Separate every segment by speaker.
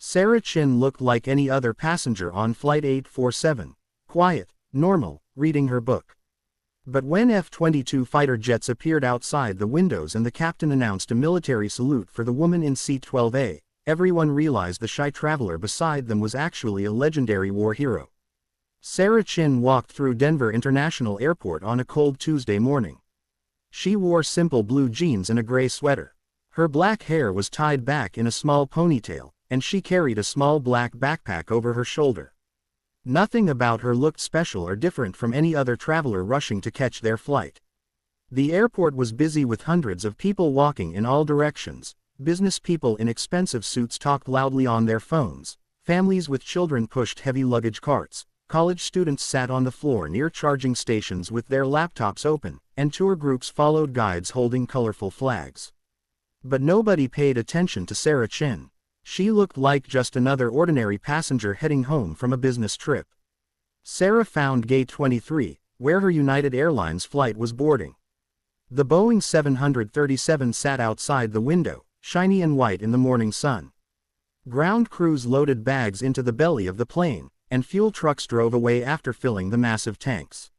Speaker 1: Sarah Chin looked like any other passenger on Flight 847. Quiet, normal, reading her book. But when F-22 fighter jets appeared outside the windows and the captain announced a military salute for the woman in seat 12A, everyone realized the shy traveler beside them was actually a legendary war hero. Sarah Chin walked through Denver International Airport on a cold Tuesday morning. She wore simple blue jeans and a gray sweater. Her black hair was tied back in a small ponytail, and she carried a small black backpack over her shoulder. Nothing about her looked special or different from any other traveler rushing to catch their flight. The airport was busy with hundreds of people walking in all directions. Business people in expensive suits talked loudly on their phones. Families with children pushed heavy luggage carts. College students sat on the floor near charging stations with their laptops open, and tour groups followed guides holding colorful flags. But nobody paid attention to Sarah Chin. She looked like just another ordinary passenger heading home from a business trip. Sarah found Gate 23, where her United Airlines flight was boarding. The Boeing 737 sat outside the window, shiny and white in the morning sun. Ground crews loaded bags into the belly of the plane, and fuel trucks drove away after filling the massive tanks.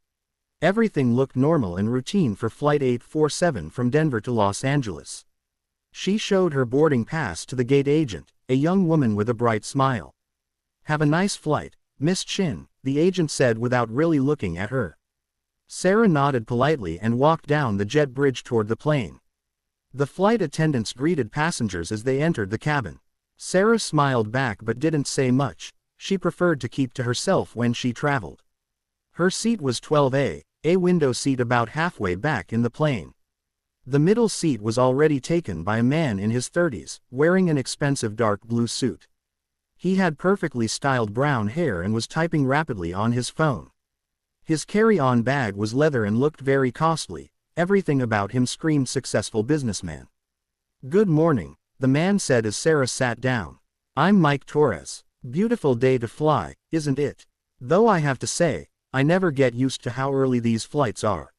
Speaker 1: Everything looked normal and routine for Flight 847 from Denver to Los Angeles. She showed her boarding pass to the gate agent, a young woman with a bright smile. "Have a nice flight, Miss Chin," the agent said without really looking at her. Sarah nodded politely and walked down the jet bridge toward the plane. The flight attendants greeted passengers as they entered the cabin. Sarah smiled back but didn't say much. She preferred to keep to herself when she traveled. Her seat was 12A, a window seat about halfway back in the plane. The middle seat was already taken by a man in his 30s, wearing an expensive dark blue suit. He had perfectly styled brown hair and was typing rapidly on his phone. His carry-on bag was leather and looked very costly. Everything about him screamed successful businessman. "Good morning," the man said as Sarah sat down. "I'm Mike Torres. Beautiful day to fly, isn't it? Though I have to say, I never get used to how early these flights are.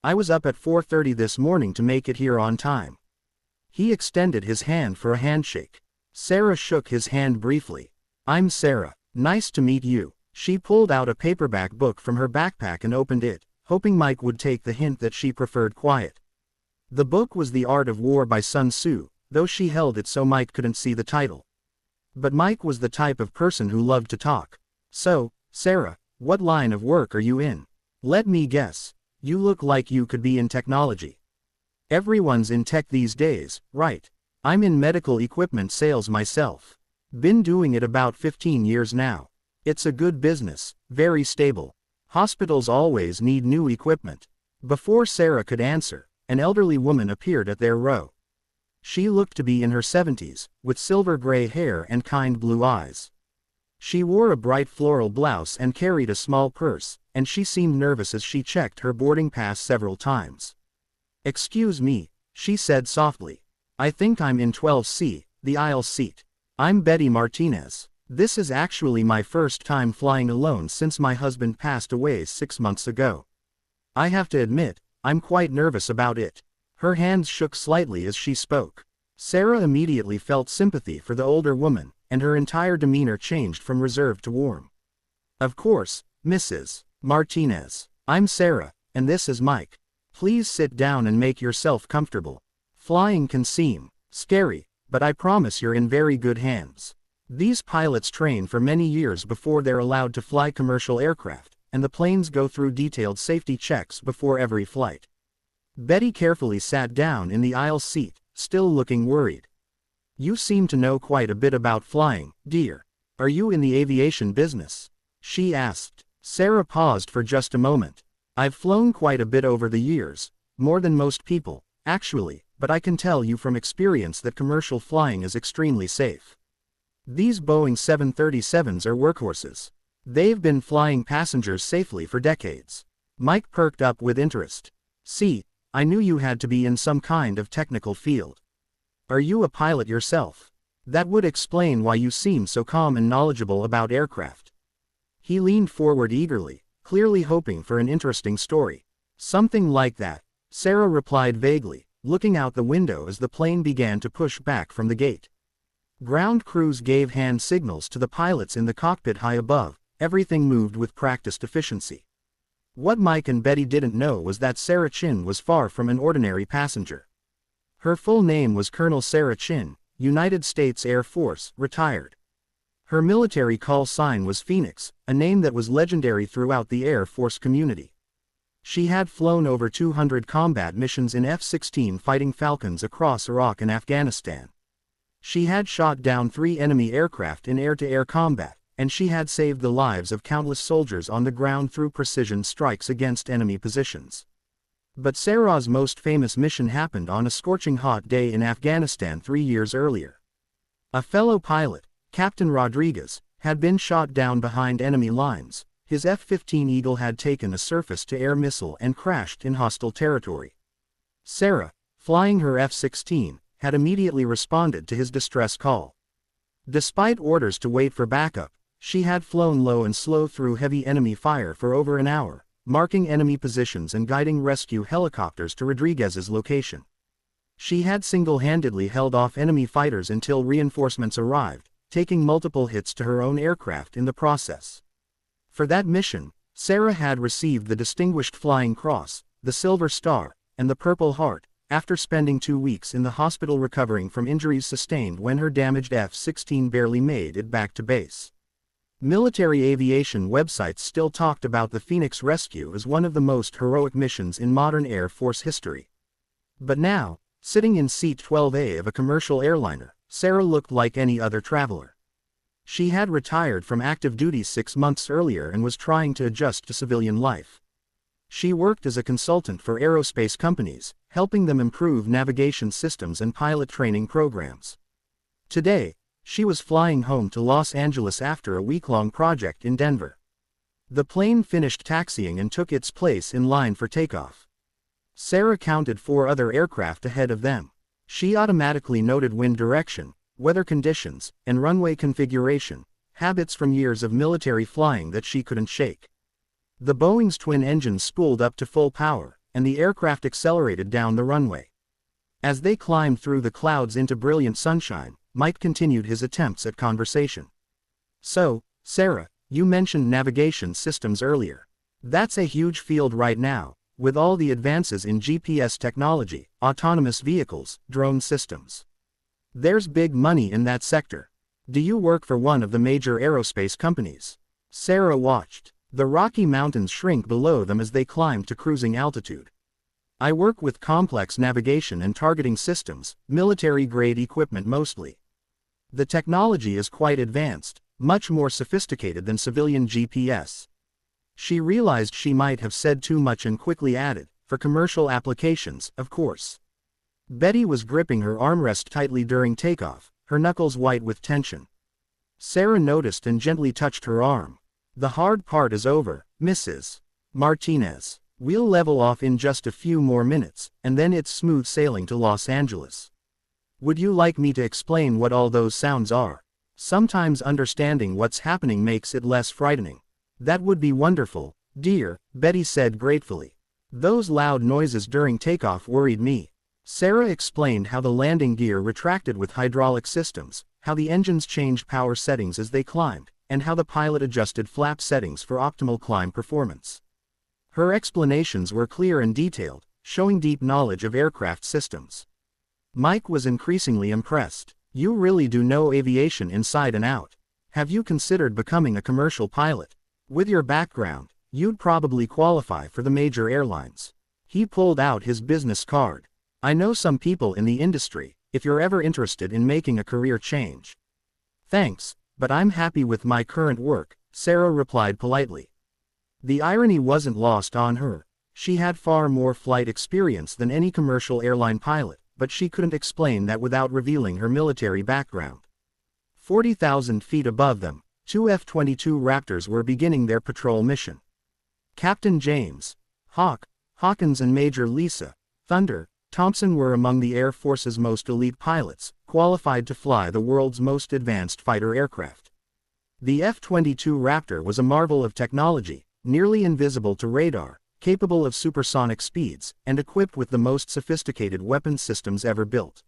Speaker 1: I was up at 4:30 this morning to make it here on time." He extended his hand for a handshake. Sarah shook his hand briefly. "I'm Sarah. Nice to meet you." She pulled out a paperback book from her backpack and opened it, hoping Mike would take the hint that she preferred quiet. The book was The Art of War by Sun Tzu, though she held it so Mike couldn't see the title. But Mike was the type of person who loved to talk. "So, Sarah, what line of work are you in? Let me guess. You look like you could be in technology." "Everyone's in tech these days, right? I'm in medical equipment sales myself. Been doing it about 15 years now. It's a good business, very stable. Hospitals always need new equipment." Before Sarah could answer, an elderly woman appeared at their row. She looked to be in her 70s, with silver gray hair and kind blue eyes. She wore a bright floral blouse and carried a small purse, and she seemed nervous as she checked her boarding pass several times. "Excuse me," she said softly. "I think I'm in 12C, the aisle seat. I'm Betty Martinez. This is actually my first time flying alone since my husband passed away 6 months ago. I have to admit, I'm quite nervous about it." Her hands shook slightly as she spoke. Sarah immediately felt sympathy for the older woman, and her entire demeanor changed from reserved to warm. "Of course, Mrs. Martinez. I'm Sarah, and this is Mike. Please sit down and make yourself comfortable. Flying can seem scary, but I promise you're in very good hands. These pilots train for many years before they're allowed to fly commercial aircraft, and the planes go through detailed safety checks before every flight." Betty carefully sat down in the aisle seat, still looking worried. "You seem to know quite a bit about flying, dear. Are you in the aviation business?" she asked. Sarah paused for just a moment. "I've flown quite a bit over the years, more than most people, actually, but I can tell you from experience that commercial flying is extremely safe. These Boeing 737s are workhorses. They've been flying passengers safely for decades." Mike perked up with interest. "See, I knew you had to be in some kind of technical field. Are you a pilot yourself? That would explain why you seem so calm and knowledgeable about aircraft." He leaned forward eagerly, clearly hoping for an interesting story. "Something like that," Sarah replied vaguely, looking out the window as the plane began to push back from the gate. Ground crews gave hand signals to the pilots in the cockpit high above. Everything moved with practiced efficiency. What Mike and Betty didn't know was that Sarah Chin was far from an ordinary passenger. Her full name was Colonel Sarah Chin, United States Air Force, retired. Her military call sign was Phoenix, a name that was legendary throughout the Air Force community. She had flown over 200 combat missions in F-16 Fighting Falcons across Iraq and Afghanistan. She had shot down 3 enemy aircraft in air-to-air combat, and she had saved the lives of countless soldiers on the ground through precision strikes against enemy positions. But Sarah's most famous mission happened on a scorching hot day in Afghanistan 3 years earlier. A fellow pilot, Captain Rodriguez, had been shot down behind enemy lines. His F-15 Eagle had taken a surface-to-air missile and crashed in hostile territory. Sarah, flying her F-16, had immediately responded to his distress call. Despite orders to wait for backup, she had flown low and slow through heavy enemy fire for over an hour, marking enemy positions and guiding rescue helicopters to Rodriguez's location. She had single-handedly held off enemy fighters until reinforcements arrived, taking multiple hits to her own aircraft in the process. For that mission, Sarah had received the Distinguished Flying Cross, the Silver Star, and the Purple Heart, after spending 2 weeks in the hospital recovering from injuries sustained when her damaged F-16 barely made it back to base. Military aviation websites still talked about the Phoenix rescue as one of the most heroic missions in modern Air Force history. But now, sitting in seat 12A of a commercial airliner, Sarah looked like any other traveler. She had retired from active duty 6 months earlier and was trying to adjust to civilian life. She worked as a consultant for aerospace companies, helping them improve navigation systems and pilot training programs. Today, she was flying home to Los Angeles after a week-long project in Denver. The plane finished taxiing and took its place in line for takeoff. Sarah counted 4 other aircraft ahead of them. She automatically noted wind direction, weather conditions, and runway configuration, habits from years of military flying that she couldn't shake. The Boeing's twin engines spooled up to full power, and the aircraft accelerated down the runway. As they climbed through the clouds into brilliant sunshine, Mike continued his attempts at conversation. "So, Sarah, you mentioned navigation systems earlier. That's a huge field right now, with all the advances in GPS technology, autonomous vehicles, drone systems. There's big money in that sector. Do you work for one of the major aerospace companies?" Sarah watched the Rocky Mountains shrink below them as they climbed to cruising altitude. "I work with complex navigation and targeting systems, military-grade equipment mostly. The technology is quite advanced, much more sophisticated than civilian GPS." She realized she might have said too much and quickly added, "For commercial applications, of course." Betty was gripping her armrest tightly during takeoff, her knuckles white with tension. Sarah noticed and gently touched her arm. "The hard part is over, Mrs. Martinez. We'll level off in just a few more minutes, and then it's smooth sailing to Los Angeles. Would you like me to explain what all those sounds are? Sometimes understanding what's happening makes it less frightening." "That would be wonderful, dear," Betty said gratefully. "Those loud noises during takeoff worried me." Sarah explained how the landing gear retracted with hydraulic systems, how the engines changed power settings as they climbed, and how the pilot adjusted flap settings for optimal climb performance. Her explanations were clear and detailed, showing deep knowledge of aircraft systems. Mike was increasingly impressed. "You really do know aviation inside and out. Have you considered becoming a commercial pilot? With your background, you'd probably qualify for the major airlines." He pulled out his business card. "I know some people in the industry, if you're ever interested in making a career change." "Thanks, but I'm happy with my current work," Sarah replied politely. The irony wasn't lost on her. She had far more flight experience than any commercial airline pilot, but she couldn't explain that without revealing her military background. 40,000 feet above them, 2 F-22 Raptors were beginning their patrol mission. Captain James Hawkins and Major Lisa Thunder Thompson were among the Air Force's most elite pilots, qualified to fly the world's most advanced fighter aircraft. The F-22 Raptor was a marvel of technology, nearly invisible to radar, capable of supersonic speeds, and equipped with the most sophisticated weapon systems ever built.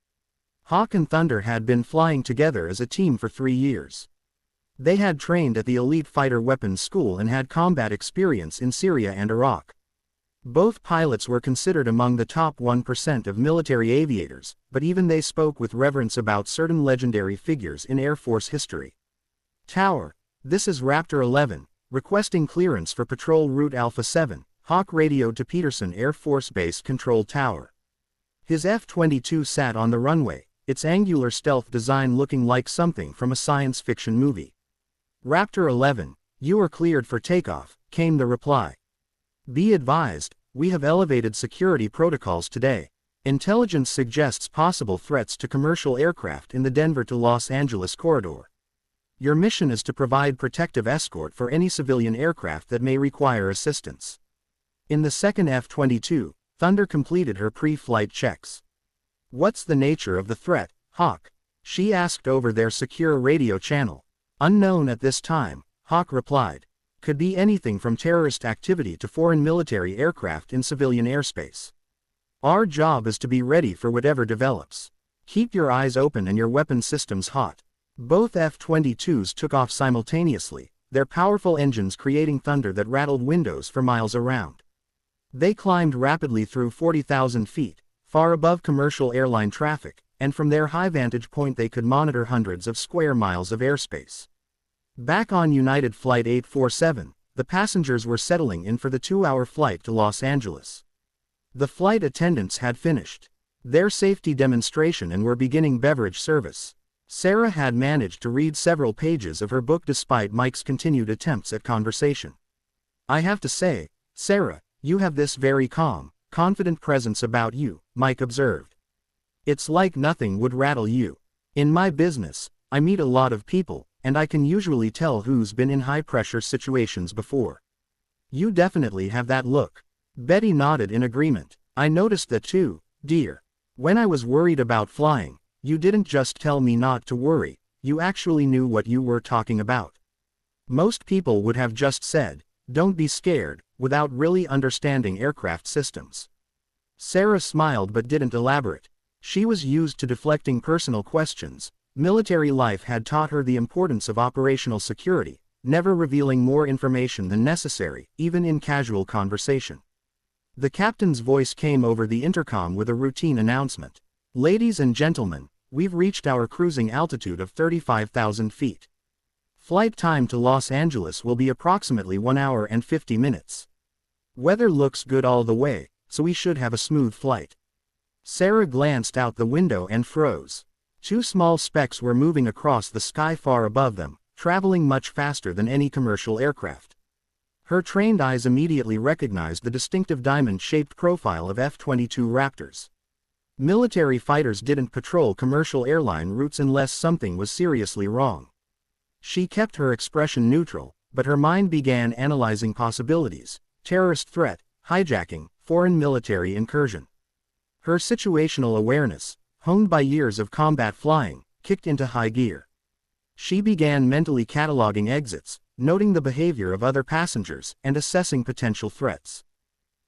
Speaker 1: Hawk and Thunder had been flying together as a team for 3 years. They had trained at the elite fighter weapons school and had combat experience in Syria and Iraq. Both pilots were considered among the top 1% of military aviators, but even they spoke with reverence about certain legendary figures in Air Force history. Tower, this is Raptor 11, requesting clearance for Patrol Route Alpha 7, Hawk radioed to Peterson Air Force Base Control Tower. His F-22 sat on the runway, its angular stealth design looking like something from a science fiction movie. Raptor 11, you are cleared for takeoff, came the reply. Be advised, we have elevated security protocols today. Intelligence suggests possible threats to commercial aircraft in the Denver to Los Angeles corridor. Your mission is to provide protective escort for any civilian aircraft that may require assistance. In the second F-22, Thunder completed her pre-flight checks. What's the nature of the threat, Hawk? She asked over their secure radio channel. Unknown at this time, Hawk replied. Could be anything from terrorist activity to foreign military aircraft in civilian airspace. Our job is to be ready for whatever develops. Keep your eyes open and your weapon systems hot. Both F-22s took off simultaneously, their powerful engines creating thunder that rattled windows for miles around. They climbed rapidly through 40,000 feet, far above commercial airline traffic, and from their high vantage point they could monitor hundreds of square miles of airspace. Back on United Flight 847, the passengers were settling in for the 2-hour flight to Los Angeles. The flight attendants had finished their safety demonstration and were beginning beverage service. Sarah had managed to read several pages of her book despite Mike's continued attempts at conversation. I have to say, Sarah, you have this very calm, confident presence about you, Mike observed. It's like nothing would rattle you. In my business, I meet a lot of people, and I can usually tell who's been in high-pressure situations before. You definitely have that look. Betty nodded in agreement. I noticed that too, dear. When I was worried about flying, you didn't just tell me not to worry, you actually knew what you were talking about. Most people would have just said, don't be scared, without really understanding aircraft systems. Sarah smiled but didn't elaborate. She was used to deflecting personal questions. Military life had taught her the importance of operational security, never revealing more information than necessary, even in casual conversation. The captain's voice came over the intercom with a routine announcement. Ladies and gentlemen, we've reached our cruising altitude of 35,000 feet. Flight time to Los Angeles will be approximately 1 hour and 50 minutes. Weather looks good all the way, so we should have a smooth flight. Sarah glanced out the window and froze. 2 small specks were moving across the sky far above them, traveling much faster than any commercial aircraft. Her trained eyes immediately recognized the distinctive diamond-shaped profile of F-22 Raptors. Military fighters didn't patrol commercial airline routes unless something was seriously wrong. She kept her expression neutral, but her mind began analyzing possibilities: terrorist threat, hijacking, foreign military incursion. Her situational awareness, honed by years of combat flying, kicked into high gear. She began mentally cataloging exits, noting the behavior of other passengers, and assessing potential threats.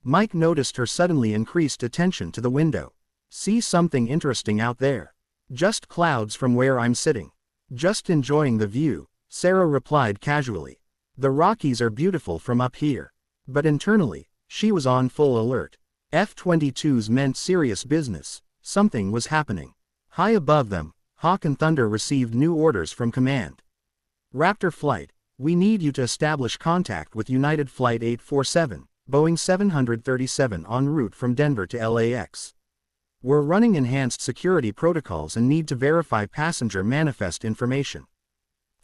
Speaker 1: Mike noticed her suddenly increased attention to the window. See something interesting out there? Just clouds from where I'm sitting. Just enjoying the view, Sarah replied casually. The Rockies are beautiful from up here. But internally, she was on full alert. F-22s meant serious business. Something was happening. High above them, Hawk and Thunder received new orders from command. Raptor Flight, we need you to establish contact with United Flight 847, Boeing 737 en route from Denver to LAX. We're running enhanced security protocols and need to verify passenger manifest information.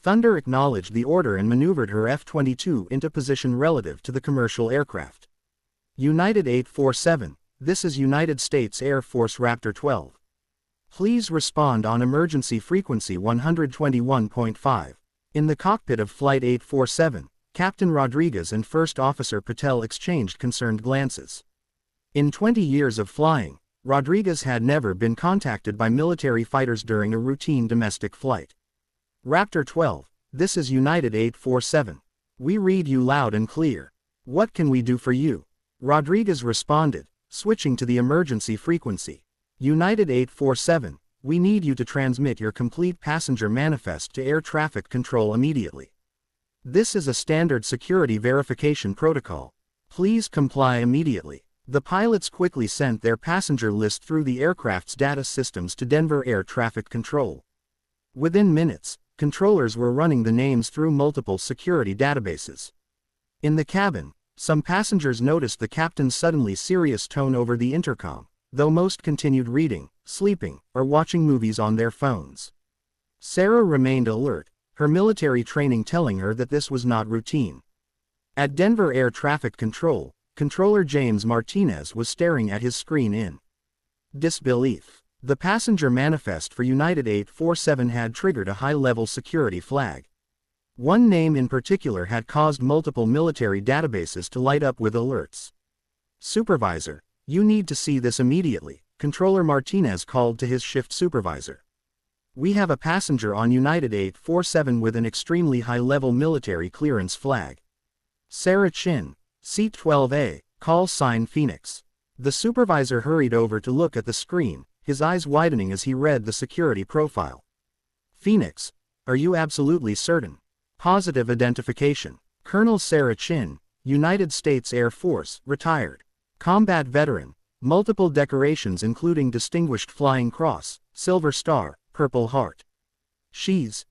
Speaker 1: Thunder acknowledged the order and maneuvered her F-22 into position relative to the commercial aircraft. United 847, this is United States Air Force Raptor 12. Please respond on emergency frequency 121.5. In the cockpit of Flight 847, Captain Rodriguez and First Officer Patel exchanged concerned glances. In 20 years of flying, Rodriguez had never been contacted by military fighters during a routine domestic flight. Raptor 12, this is United 847. We read you loud and clear. What can we do for you? Rodriguez responded, switching to the emergency frequency. United 847, We need you to transmit your complete passenger manifest to air traffic control immediately. This is a standard security verification protocol. Please comply immediately. The pilots quickly sent their passenger list through the aircraft's data systems to Denver Air Traffic Control. Within minutes, controllers were running the names through multiple security databases. In the cabin, some passengers noticed the captain's suddenly serious tone over the intercom, though most continued reading, sleeping, or watching movies on their phones. Sarah remained alert, her military training telling her that this was not routine. At Denver Air Traffic Control, Controller James Martinez was staring at his screen in disbelief. The passenger manifest for United 847 had triggered a high-level security flag. One name in particular had caused multiple military databases to light up with alerts. "Supervisor, you need to see this immediately," Controller Martinez called to his shift supervisor. "We have a passenger on United 847 with an extremely high-level military clearance flag. Sarah Chin, Seat 12A, call sign Phoenix." The supervisor hurried over to look at the screen, his eyes widening as he read the security profile. "Phoenix, are you absolutely certain?" Positive identification. Colonel Sarah Chin, United States Air Force, retired. Combat veteran, multiple decorations including Distinguished Flying Cross, Silver Star, Purple Heart. She's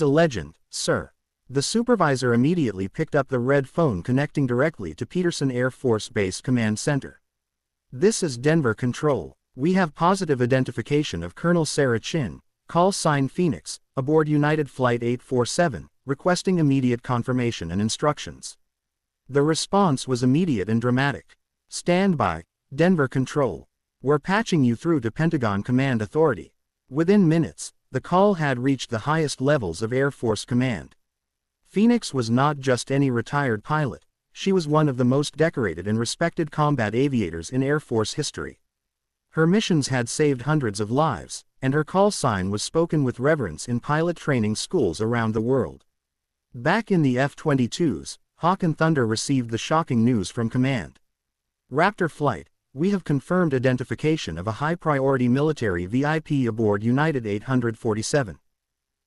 Speaker 1: a legend, sir." The supervisor immediately picked up the red phone connecting directly to Peterson Air Force Base Command Center. "This is Denver Control. We have positive identification of Colonel Sarah Chin, call sign Phoenix, aboard United Flight 847, requesting immediate confirmation and instructions." The response was immediate and dramatic. "Stand by, Denver Control. We're patching you through to Pentagon Command Authority." Within minutes, the call had reached the highest levels of Air Force Command. Phoenix was not just any retired pilot, she was one of the most decorated and respected combat aviators in Air Force history. Her missions had saved hundreds of lives, and her call sign was spoken with reverence in pilot training schools around the world. Back in the F-22s, Hawk and Thunder received the shocking news from command. "Raptor flight, we have confirmed identification of a high-priority military VIP aboard United 847.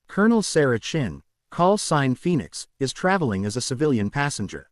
Speaker 1: Colonel Sarah Chin, call sign Phoenix, is traveling as a civilian passenger."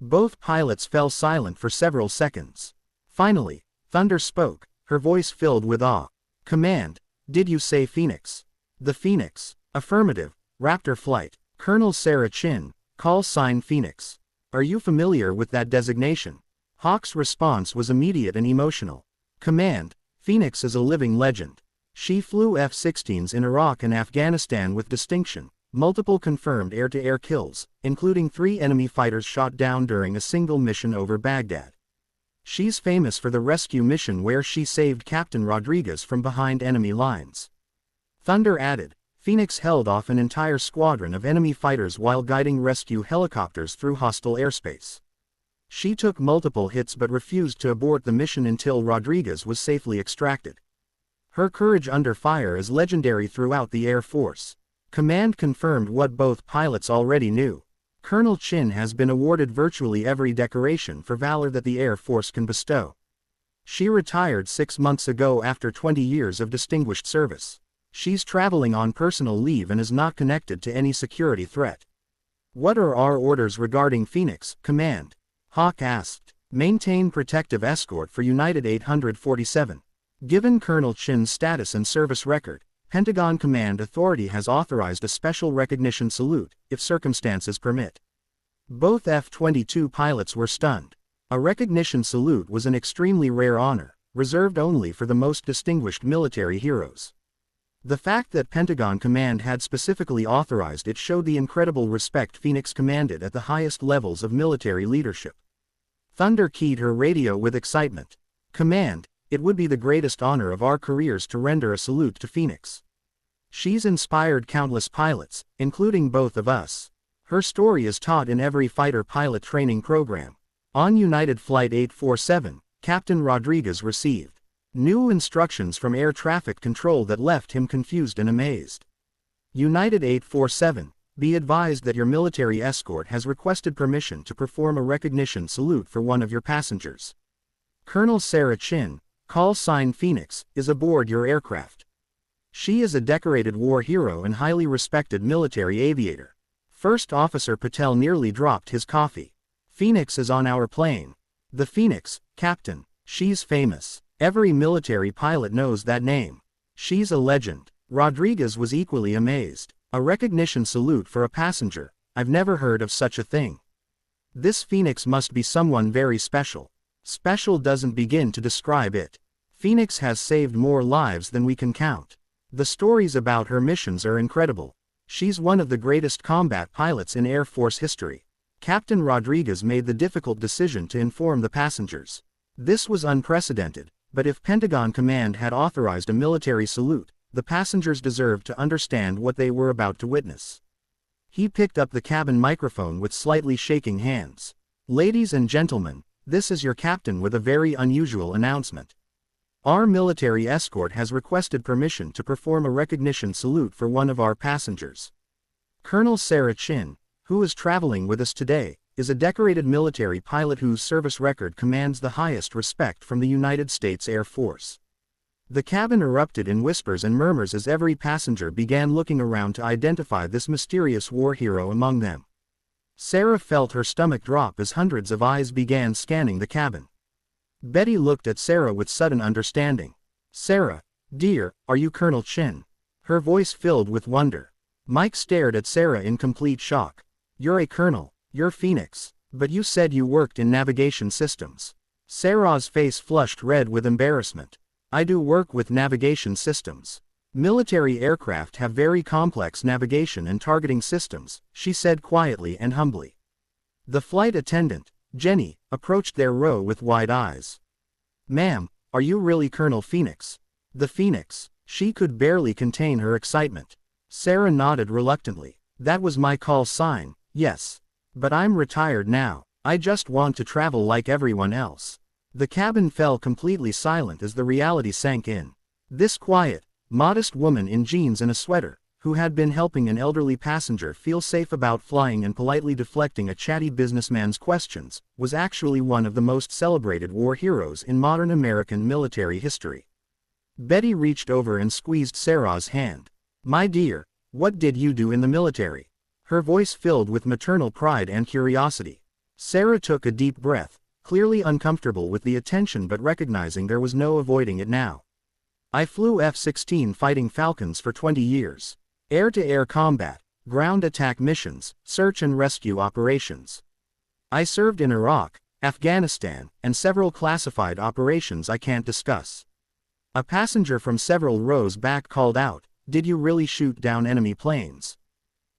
Speaker 1: Both pilots fell silent for several seconds. Finally, Thunder spoke, her voice filled with awe. "Command, did you say Phoenix?" "The Phoenix." "Affirmative, Raptor flight. Colonel Sarah Chin, call sign Phoenix. Are you familiar with that designation?" Hawk's response was immediate and emotional. "Command, Phoenix is a living legend. She flew F-16s in Iraq and Afghanistan with distinction, multiple confirmed air-to-air kills, including 3 enemy fighters shot down during a single mission over Baghdad. She's famous for the rescue mission where she saved Captain Rodriguez from behind enemy lines." Thunder added, "Phoenix held off an entire squadron of enemy fighters while guiding rescue helicopters through hostile airspace. She took multiple hits but refused to abort the mission until Rodriguez was safely extracted. Her courage under fire is legendary throughout the Air Force." Command confirmed what both pilots already knew. Colonel Chin has been awarded virtually every decoration for valor that the Air Force can bestow. She retired 6 months ago after 20 years of distinguished service. She's traveling on personal leave and is not connected to any security threat. "What are our orders regarding Phoenix, Command?" Hawk asked. "Maintain protective escort for United 847. Given Colonel Chin's status and service record, Pentagon Command Authority has authorized a special recognition salute, if circumstances permit." Both F-22 pilots were stunned. A recognition salute was an extremely rare honor, reserved only for the most distinguished military heroes. The fact that Pentagon Command had specifically authorized it showed the incredible respect Phoenix commanded at the highest levels of military leadership. Thunder keyed her radio with excitement. "Command, it would be the greatest honor of our careers to render a salute to Phoenix. She's inspired countless pilots, including both of us. Her story is taught in every fighter pilot training program." On United Flight 847, Captain Rodriguez received new instructions from air traffic control that left him confused and amazed. "United 847, be advised that your military escort has requested permission to perform a recognition salute for one of your passengers. Colonel Sarah Chin, call sign Phoenix, is aboard your aircraft. She is a decorated war hero and highly respected military aviator. First Officer Patel nearly dropped his coffee. Phoenix is on our plane. The Phoenix, Captain. She's famous. Every military pilot knows that name. She's a legend. Rodriguez was equally amazed. A recognition salute for a passenger. I've never heard of such a thing. This Phoenix must be someone very special. Special doesn't begin to describe it. Phoenix has saved more lives than we can count. The stories about her missions are incredible. She's one of the greatest combat pilots in Air Force history. Captain Rodriguez made the difficult decision to inform the passengers. This was unprecedented, but if Pentagon Command had authorized a military salute, the passengers deserved to understand what they were about to witness. He picked up the cabin microphone with slightly shaking hands. Ladies and gentlemen, this is your captain with a very unusual announcement. Our military escort has requested permission to perform a recognition salute for one of our passengers. Colonel Sarah Chin, who is traveling with us today, is a decorated military pilot whose service record commands the highest respect from the United States Air Force. The cabin erupted in whispers and murmurs as every passenger began looking around to identify this mysterious war hero among them. Sarah felt her stomach drop as hundreds of eyes began scanning the cabin. Betty looked at Sarah with sudden understanding. Sarah, dear, are you Colonel Chin? Her voice filled with wonder. Mike stared at Sarah in complete shock. You're a colonel, you're Phoenix, but you said you worked in navigation systems. Sarah's face flushed red with embarrassment. I do work with navigation systems. Military aircraft have very complex navigation and targeting systems, she said quietly and humbly. The flight attendant, Jenny, approached their row with wide eyes. Ma'am, are you really Colonel Phoenix? The Phoenix. She could barely contain her excitement. Sarah nodded reluctantly. That was my call sign, yes. But I'm retired now. I just want to travel like everyone else. The cabin fell completely silent as the reality sank in. This quiet, modest woman in jeans and a sweater, who had been helping an elderly passenger feel safe about flying and politely deflecting a chatty businessman's questions, was actually one of the most celebrated war heroes in modern American military history. Betty reached over and squeezed Sarah's hand. My dear, what did you do in the military? Her voice filled with maternal pride and curiosity. Sarah took a deep breath, clearly uncomfortable with the attention but recognizing there was no avoiding it now. I flew F-16 Fighting Falcons for 20 years. Air-to-air combat, ground attack missions, search and rescue operations. I served in Iraq, Afghanistan, and several classified operations I can't discuss. A passenger from several rows back called out, "Did you really shoot down enemy planes?"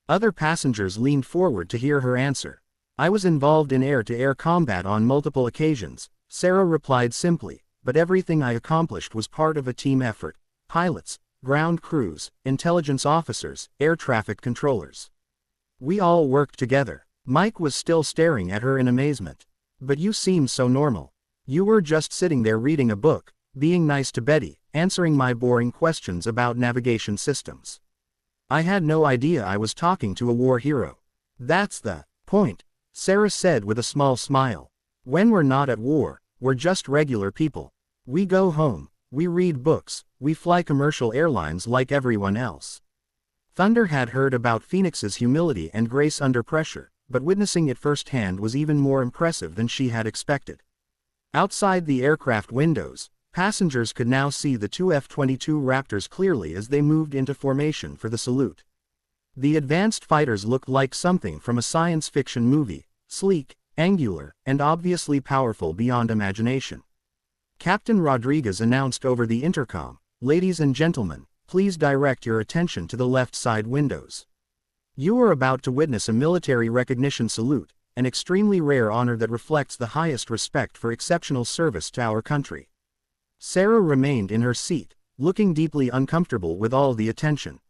Speaker 1: Other passengers leaned forward to hear her answer. I was involved in air-to-air combat on multiple occasions, Sarah replied simply, but everything I accomplished was part of a team effort. Pilots, ground crews, intelligence officers, air traffic controllers. We all worked together. Mike was still staring at her in amazement. But you seem so normal. You were just sitting there reading a book, being nice to Betty, answering my boring questions about navigation systems. I had no idea I was talking to a war hero. That's the point, Sarah said with a small smile. When we're not at war, we're just regular people. We go home, we read books, we fly commercial airlines like everyone else. Thunder had heard about Phoenix's humility and grace under pressure, but witnessing it firsthand was even more impressive than she had expected. Outside the aircraft windows, passengers could now see the two F-22 Raptors clearly as they moved into formation for the salute. The advanced fighters looked like something from a science fiction movie, sleek, angular, and obviously powerful beyond imagination. Captain Rodriguez announced over the intercom, "Ladies and gentlemen, please direct your attention to the left side windows. You are about to witness a military recognition salute, an extremely rare honor that reflects the highest respect for exceptional service to our country." Sarah remained in her seat, looking deeply uncomfortable with all the attention.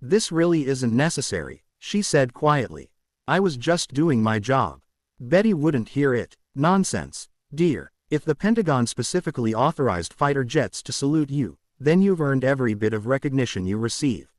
Speaker 1: "This really isn't necessary," she said quietly. "I was just doing my job." Betty wouldn't hear it. "Nonsense, dear. If the Pentagon specifically authorized fighter jets to salute you, then you've earned every bit of recognition you receive.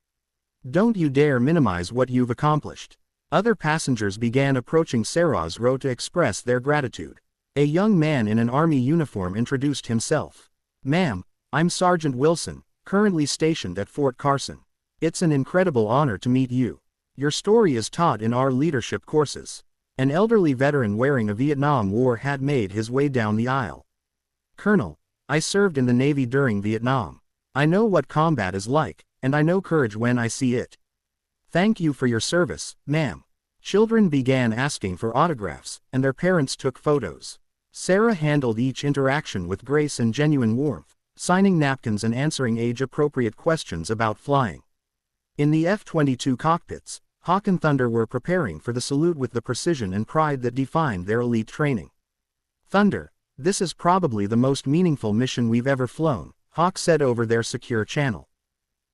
Speaker 1: Don't you dare minimize what you've accomplished." Other passengers began approaching Sarah's row to express their gratitude. A young man in an army uniform introduced himself. "Ma'am, I'm Sergeant Wilson, currently stationed at Fort Carson. It's an incredible honor to meet you. Your story is taught in our leadership courses. An elderly veteran wearing a Vietnam War hat made his way down the aisle. Colonel, I served in the Navy during Vietnam. I know what combat is like, and I know courage when I see it. Thank you for your service, ma'am. Children began asking for autographs, and their parents took photos. Sarah handled each interaction with grace and genuine warmth, signing napkins and answering age-appropriate questions about flying. In the F-22 cockpits, Hawk and Thunder were preparing for the salute with the precision and pride that defined their elite training. Thunder, this is probably the most meaningful mission we've ever flown, Hawk said over their secure channel.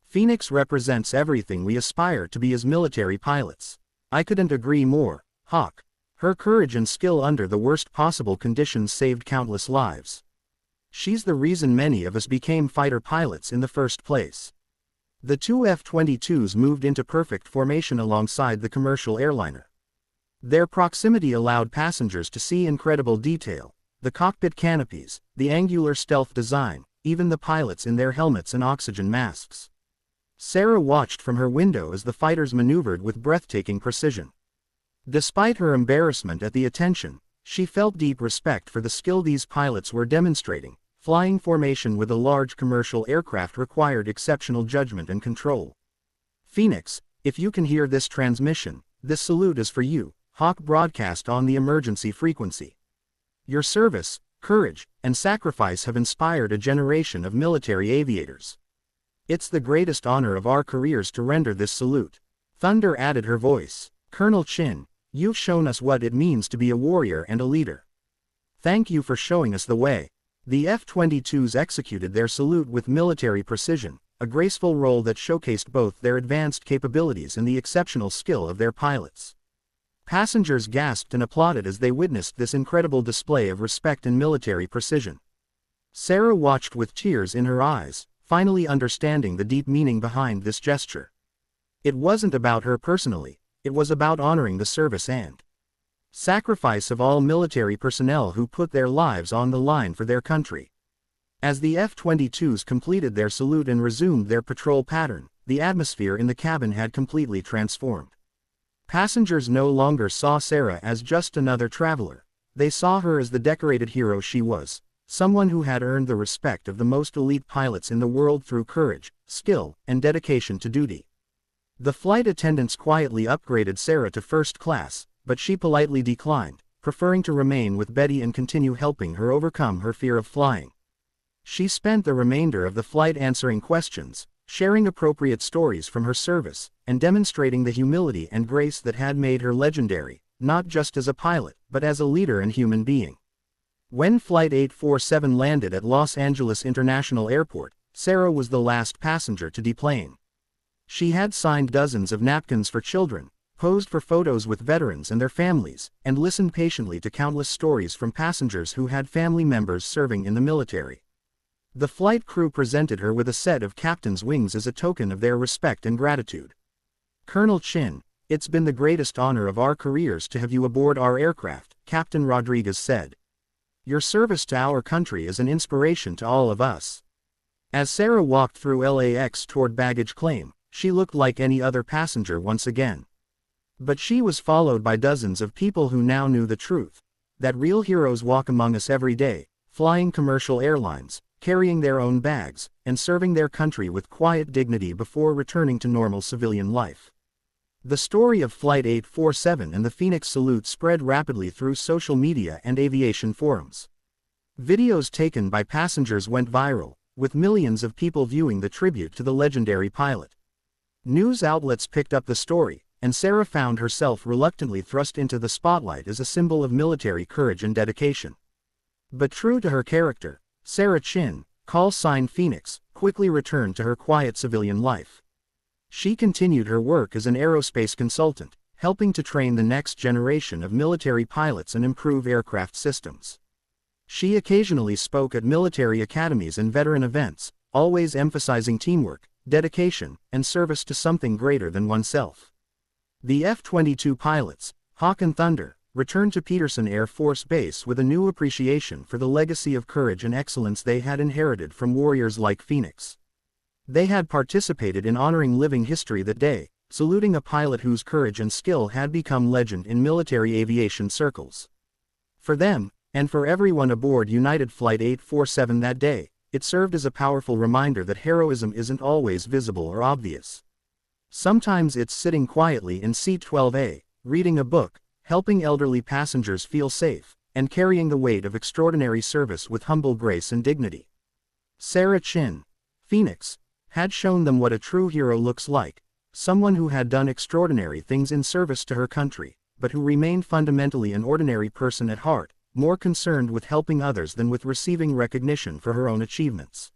Speaker 1: Phoenix represents everything we aspire to be as military pilots. I couldn't agree more, Hawk. Her courage and skill under the worst possible conditions saved countless lives. She's the reason many of us became fighter pilots in the first place. The two F-22s moved into perfect formation alongside the commercial airliner. Their proximity allowed passengers to see incredible detail, the cockpit canopies, the angular stealth design, even the pilots in their helmets and oxygen masks. Sarah watched from her window as the fighters maneuvered with breathtaking precision. Despite her embarrassment at the attention, she felt deep respect for the skill these pilots were demonstrating. Flying formation with a large commercial aircraft required exceptional judgment and control. Phoenix, if you can hear this transmission, this salute is for you, Hawk broadcast on the emergency frequency. Your service, courage, and sacrifice have inspired a generation of military aviators. It's the greatest honor of our careers to render this salute. Thunder added her voice. Colonel Chin, you've shown us what it means to be a warrior and a leader. Thank you for showing us the way. The F-22s executed their salute with military precision, a graceful role that showcased both their advanced capabilities and the exceptional skill of their pilots. Passengers gasped and applauded as they witnessed this incredible display of respect and military precision. Sarah watched with tears in her eyes, finally understanding the deep meaning behind this gesture. It wasn't about her personally, it was about honoring the service and sacrifice of all military personnel who put their lives on the line for their country. As the F-22s completed their salute and resumed their patrol pattern, the atmosphere in the cabin had completely transformed. Passengers no longer saw Sarah as just another traveler. They saw her as the decorated hero she was, someone who had earned the respect of the most elite pilots in the world through courage, skill, and dedication to duty. The flight attendants quietly upgraded Sarah to first class, but she politely declined, preferring to remain with Betty and continue helping her overcome her fear of flying. She spent the remainder of the flight answering questions, sharing appropriate stories from her service, and demonstrating the humility and grace that had made her legendary, not just as a pilot, but as a leader and human being. When Flight 847 landed at Los Angeles International Airport, Sarah was the last passenger to deplane. She had signed dozens of napkins for children, posed for photos with veterans and their families, and listened patiently to countless stories from passengers who had family members serving in the military. The flight crew presented her with a set of captain's wings as a token of their respect and gratitude. Colonel Chin, it's been the greatest honor of our careers to have you aboard our aircraft, Captain Rodriguez said. Your service to our country is an inspiration to all of us. As Sarah walked through LAX toward baggage claim, she looked like any other passenger once again. But she was followed by dozens of people who now knew the truth, that real heroes walk among us every day, flying commercial airlines, carrying their own bags, and serving their country with quiet dignity before returning to normal civilian life. The story of Flight 847 and the Phoenix salute spread rapidly through social media and aviation forums. Videos taken by passengers went viral, with millions of people viewing the tribute to the legendary pilot. News outlets picked up the story, and Sarah found herself reluctantly thrust into the spotlight as a symbol of military courage and dedication. But true to her character, Sarah Chin, call sign Phoenix, quickly returned to her quiet civilian life. She continued her work as an aerospace consultant, helping to train the next generation of military pilots and improve aircraft systems. She occasionally spoke at military academies and veteran events, always emphasizing teamwork, dedication, and service to something greater than oneself. The F-22 pilots, Hawk and Thunder, returned to Peterson Air Force Base with a new appreciation for the legacy of courage and excellence they had inherited from warriors like Phoenix. They had participated in honoring living history that day, saluting a pilot whose courage and skill had become legend in military aviation circles. For them, and for everyone aboard United Flight 847 that day, it served as a powerful reminder that heroism isn't always visible or obvious. Sometimes it's sitting quietly in Seat 12A, reading a book, helping elderly passengers feel safe, and carrying the weight of extraordinary service with humble grace and dignity. Sarah Chin, Phoenix, had shown them what a true hero looks like, someone who had done extraordinary things in service to her country, but who remained fundamentally an ordinary person at heart, more concerned with helping others than with receiving recognition for her own achievements.